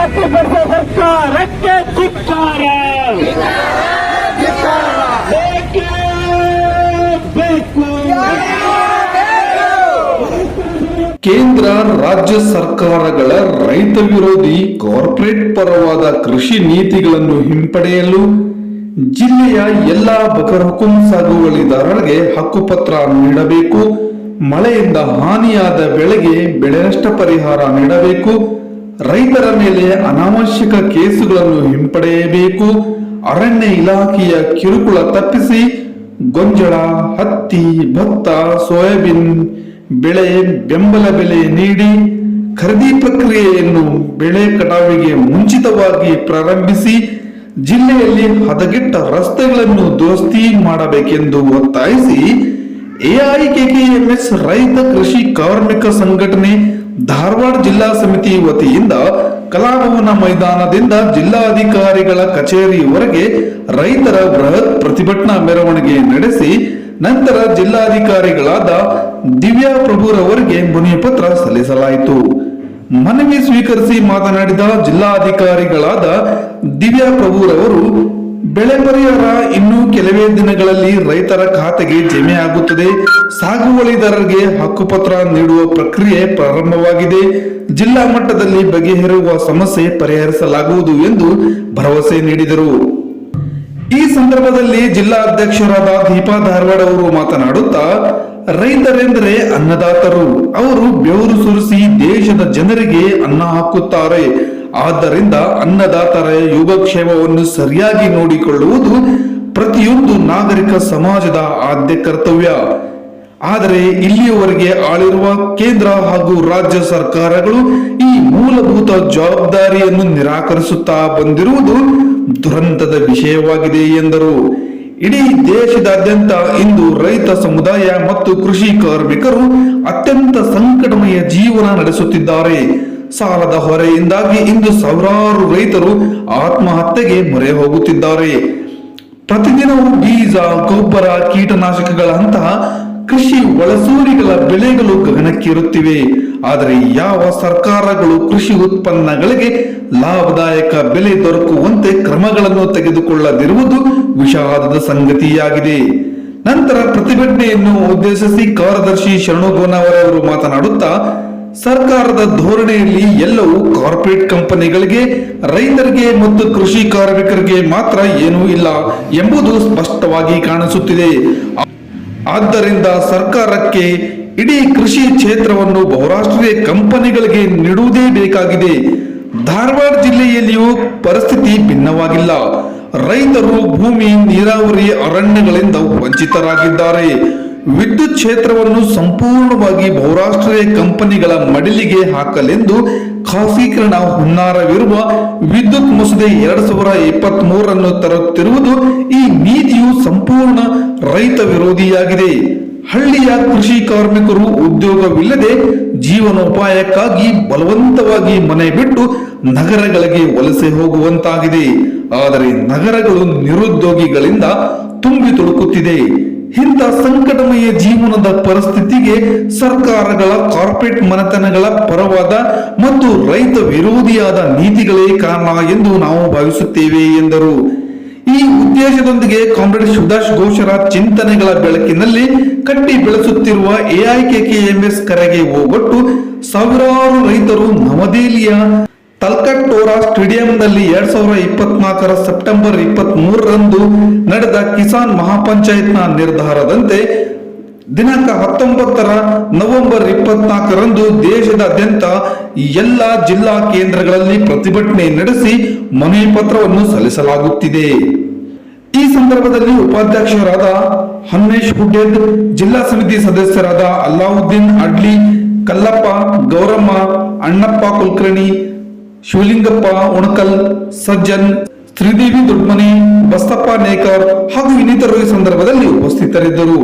ರದ್ದುಪಡಿಸುವ ಸರ್ಕಾರಕ್ಕೆ ಧಿಕ್ಕಾರ. ಬೇಕೇ ಬೇಕು. ಕೇಂದ್ರ ರಾಜ್ಯ ಸರ್ಕಾರಗಳ ರೈತ ವಿರೋಧಿ ಕಾರ್ಪೊರೇಟ್ ಪರವಾದ ಕೃಷಿ ನೀತಿಗಳನ್ನು ಹಿಂಪಡೆಯಲು ಜಿಲ್ಲೆಯ ಎಲ್ಲಾ ಬಕರ್ ಹುಕುಂ ಸಾಗುವಳಿದಾರರಿಗೆ ಹಕ್ಕುಪತ್ರ ನೀಡಬೇಕು. ಮಳೆಯಿಂದ ಹಾನಿಯಾದ ಬೆಳೆಗೆ ಬೆಳೆ ನಷ್ಟ ಪರಿಹಾರ ನೀಡಬೇಕು. ರೈತರ ಮೇಲೆ ಅನಾವಶ್ಯಕ ಕೇಸುಗಳನ್ನು ಹಿಂಪಡೆಯಬೇಕು. ಅರಣ್ಯ ಇಲಾಖೆಯ ಕಿರುಕುಳ ತಪ್ಪಿಸಿ ಗೊಂಜಾಳ, ಹತ್ತಿ, ಭತ್ತ, ಸೋಯಾಬೀನ್ ಬೆಳೆ ಬೆಂಬಲ ಬೆಲೆ ನೀಡಿ ಖರೀದಿ ಪ್ರಕ್ರಿಯೆಯನ್ನು ಬೆಳೆ ಕಟಾವಿಗೆ ಮುಂಚಿತವಾಗಿ ಪ್ರಾರಂಭಿಸಿ ಜಿಲ್ಲೆಯಲ್ಲಿ ಹದಗೆಟ್ಟ ರಸ್ತೆಗಳನ್ನು ದುರಸ್ತಿ ಮಾಡಬೇಕೆಂದು ಒತ್ತಾಯಿಸಿ ಎಐಕೆಕೆಎಂಎಸ್ ರೈತ ಕೃಷಿ ಕಾರ್ಮಿಕ ಸಂಘಟನೆ ಧಾರವಾಡ ಜಿಲ್ಲಾ ಸಮಿತಿ ವತಿಯಿಂದ ಕಲಾಭವನ ಮೈದಾನದಿಂದ ಜಿಲ್ಲಾಧಿಕಾರಿಗಳ ಕಚೇರಿಯವರೆಗೆ ರೈತರ ಬೃಹತ್ ಪ್ರತಿಭಟನಾ ಮೆರವಣಿಗೆ ನಡೆಸಿ ನಂತರ ಜಿಲ್ಲಾಧಿಕಾರಿಗಳಾದ ದಿವ್ಯಾ ಪ್ರಭುರವರಿಗೆ ಮನವಿ ಪತ್ರ ಸಲ್ಲಿಸಲಾಯಿತು. ಮನವಿ ಸ್ವೀಕರಿಸಿ ಮಾತನಾಡಿದ ಜಿಲ್ಲಾಧಿಕಾರಿಗಳಾದ ದಿವ್ಯಾ ಪ್ರಭುರವರು, ಬೆಳೆ ಪರಿಹಾರ ಇನ್ನು ಕೆಲವೇ ದಿನಗಳಲ್ಲಿ ರೈತರ ಖಾತೆಗೆ ಜಮೆ ಆಗುತ್ತದೆ. ಸಾಗುವಳಿದಾರರಿಗೆ ಹಕ್ಕುಪತ್ರ ನೀಡುವ ಪ್ರಕ್ರಿಯೆ ಪ್ರಾರಂಭವಾಗಿದೆ. ಜಿಲ್ಲಾ ಮಟ್ಟದಲ್ಲಿ ಬಗೆಹರಿಯುವ ಸಮಸ್ಯೆ ಪರಿಹರಿಸಲಾಗುವುದು ಎಂದು ಭರವಸೆ ನೀಡಿದರು. ಈ ಸಂದರ್ಭದಲ್ಲಿ ಜಿಲ್ಲಾ ಅಧ್ಯಕ್ಷರಾದ ದೀಪಾ ಧಾರವಾಡ ಅವರು ಮಾತನಾಡುತ್ತಾ, ರೈತರೆಂದರೆ ಅನ್ನದಾತರು. ಅವರು ಬೆವರು ಸುರಿಸಿ ದೇಶದ ಜನರಿಗೆ ಅನ್ನ ಹಾಕುತ್ತಾರೆ. ಆದ್ದರಿಂದ ಅನ್ನದಾತರ ಯೋಗಕ್ಷೇಮವನ್ನು ಸರಿಯಾಗಿ ನೋಡಿಕೊಳ್ಳುವುದು ಪ್ರತಿಯೊಂದು ನಾಗರಿಕ ಸಮಾಜದ ಆದ್ಯ ಕರ್ತವ್ಯ. ಆದರೆ ಇಲ್ಲಿಯವರೆಗೆ ಆಳಿರುವ ಕೇಂದ್ರ ಹಾಗೂ ರಾಜ್ಯ ಸರ್ಕಾರಗಳು ಈ ಮೂಲಭೂತ ಜವಾಬ್ದಾರಿಯನ್ನು ನಿರಾಕರಿಸುತ್ತಾ ಬಂದಿರುವುದು ದುರಂತದ ವಿಷಯವಾಗಿದೆ ಎಂದರು. ಇಡೀ ದೇಶದಾದ್ಯಂತ ಇಂದು ರೈತ ಸಮುದಾಯ ಮತ್ತು ಕೃಷಿ ಕಾರ್ಮಿಕರು ಅತ್ಯಂತ ಸಂಕಟಮಯ ಜೀವನ ನಡೆಸುತ್ತಿದ್ದಾರೆ. ಸಾಲದ ಹೊರೆಯಿಂದಾಗಿ ಇಂದು ಸಾವಿರಾರು ರೈತರು ಆತ್ಮಹತ್ಯೆಗೆ ಮೊರೆ ಹೋಗುತ್ತಿದ್ದಾರೆ. ಪ್ರತಿದಿನವೂ ಬೀಜ, ಗೊಬ್ಬರ, ಕೀಟನಾಶಕಗಳಂತಹ ಕೃಷಿ ಒಳಸೂರಿಗಳ ಬೆಲೆಗಳು ಗಗನಕ್ಕೇರುತ್ತಿವೆ. ಆದರೆ ಯಾವ ಸರ್ಕಾರಗಳು ಕೃಷಿ ಉತ್ಪನ್ನಗಳಿಗೆ ಲಾಭದಾಯಕ ಬೆಲೆ ದೊರಕುವಂತೆ ಕ್ರಮಗಳನ್ನು ತೆಗೆದುಕೊಳ್ಳದಿರುವುದು ವಿಷಾದದ ಸಂಗತಿಯಾಗಿದೆ. ನಂತರ ಪ್ರತಿಭಟನೆಯನ್ನು ಉದ್ದೇಶಿಸಿ ಕಾರ್ಯದರ್ಶಿ ಶರಣು ಗೋನವರವರು ಮಾತನಾಡುತ್ತಾ, ಸರ್ಕಾರದ ಧೋರಣೆಯಲ್ಲಿ ಎಲ್ಲವೂ ಕಾರ್ಪೊರೇಟ್ ಕಂಪನಿಗಳಿಗೆ, ರೈತರಿಗೆ ಮತ್ತು ಕೃಷಿ ಕಾರ್ಮಿಕರಿಗೆ ಮಾತ್ರ ಏನೂ ಇಲ್ಲ ಎಂಬುದು ಸ್ಪಷ್ಟವಾಗಿ ಕಾಣಿಸುತ್ತಿದೆ. ಆದ್ದರಿಂದ ಸರ್ಕಾರಕ್ಕೆ ಇಡೀ ಕೃಷಿ ಕ್ಷೇತ್ರವನ್ನು ಬಹುರಾಷ್ಟ್ರೀಯ ಕಂಪನಿಗಳಿಗೆ ನೀಡುವುದೇ ಬೇಕಾಗಿದೆ. ಧಾರವಾಡ ಜಿಲ್ಲೆಯಲ್ಲಿಯೂ ಪರಿಸ್ಥಿತಿ ಭಿನ್ನವಾಗಿಲ್ಲ. ರೈತರು ಭೂಮಿ, ನೀರಾವರಿ, ಅರಣ್ಯಗಳಿಂದ ವಂಚಿತರಾಗಿದ್ದಾರೆ. ವಿದ್ಯುತ್ ಕ್ಷೇತ್ರವನ್ನು ಸಂಪೂರ್ಣವಾಗಿ ಬಹುರಾಷ್ಟ್ರೀಯ ಕಂಪನಿಗಳ ಮಡಿಲಿಗೆ ಹಾಕಲೆಂದು ಖಾಸಗೀಕರಣ ಹುನ್ನಾರವಿರುವ ವಿದ್ಯುತ್ ಮಸೂದೆ 2023 ತರುತ್ತಿರುವುದು ಈ ನೀತಿಯು ಸಂಪೂರ್ಣ ರೈತ ವಿರೋಧಿಯಾಗಿದೆ. ಹಳ್ಳಿಯ ಕೃಷಿ ಕಾರ್ಮಿಕರು ಉದ್ಯೋಗವಿಲ್ಲದೆ ಜೀವನೋಪಾಯಕ್ಕಾಗಿ ಬಲವಂತವಾಗಿ ಮನೆ ಬಿಟ್ಟು ನಗರಗಳಿಗೆ ವಲಸೆ ಹೋಗುವಂತಾಗಿದೆ. ಆದರೆ ನಗರಗಳು ನಿರುದ್ಯೋಗಿಗಳಿಂದ ತುಂಬಿ ತುಳುಕುತ್ತಿದೆ. ಇಂಥ ಸಂಕಟಮಯ ಜೀವನದ ಪರಿಸ್ಥಿತಿಗೆ ಸರ್ಕಾರಗಳ ಕಾರ್ಪೊರೇಟ್ ಮನೆತನಗಳ ಪರವಾದ ಮತ್ತು ರೈತ ವಿರೋಧಿಯಾದ ನೀತಿಗಳೇ ಕಾರಣ ಎಂದು ನಾವು ಭಾವಿಸುತ್ತೇವೆ ಎಂದರು. ಈ ಉದ್ದೇಶದೊಂದಿಗೆ ಕಾಮ್ರೇಡ್ ಶಿವದಾಸ್ ಘೋಷರ ಚಿಂತನೆಗಳ ಬೆಳಕಿನಲ್ಲಿ ಕಟ್ಟಿ ಬೆಳೆಸುತ್ತಿರುವ ಎಐಕೆಕೆಎಂಎಸ್ ಕರೆಗೆ ಹೋಗೊಟ್ಟು ಸಾವಿರಾರು ರೈತರು ನವದೆಹಲಿಯ ತಲ್ಕಟ್ಟೋರಾ ಸ್ಟೇಡಿಯಂನಲ್ಲಿ 2024 ಸೆಪ್ಟೆಂಬರ್ 23 ನಡೆದ ಕಿಸಾನ್ ಮಹಾಪಂಚಾಯತ್ನ ನಿರ್ಧಾರದಂತೆ ದಿನಾಂಕ 19 ನವೆಂಬರ್ 24 ದೇಶದಾದ್ಯಂತ ಎಲ್ಲ ಜಿಲ್ಲಾ ಕೇಂದ್ರಗಳಲ್ಲಿ ಪ್ರತಿಭಟನೆ ನಡೆಸಿ ಮನವಿ ಪತ್ರವನ್ನು ಸಲ್ಲಿಸಲಾಗುತ್ತಿದೆ. ಈ ಸಂದರ್ಭದಲ್ಲಿ ಉಪಾಧ್ಯಕ್ಷರಾದ ಹನ್ಮೇಶ್ ಹುಡ್ಡೇದ್, ಜಿಲ್ಲಾ ಸಮಿತಿ ಸದಸ್ಯರಾದ ಅಲ್ಲಾವುದ್ದೀನ್ ಅಡ್ಲಿ, ಕಲ್ಲಪ್ಪ, ಗೌರಮ್ಮ, ಅಣ್ಣಪ್ಪ ಕುಲಕರ್ಣಿ, ಶಿವಲಿಂಗಪ್ಪ ಉಣಕಲ್, ಸಜ್ಜನ್, ಶ್ರೀದೇವಿ ದೊಡ್ಮನಿ, ಬಸಪ್ಪ ನೇಕರ್ ಹಾಗೂ ಇನ್ನಿತರರು ಈ ಸಂದರ್ಭದಲ್ಲಿ ಉಪಸ್ಥಿತರಿದ್ದರು.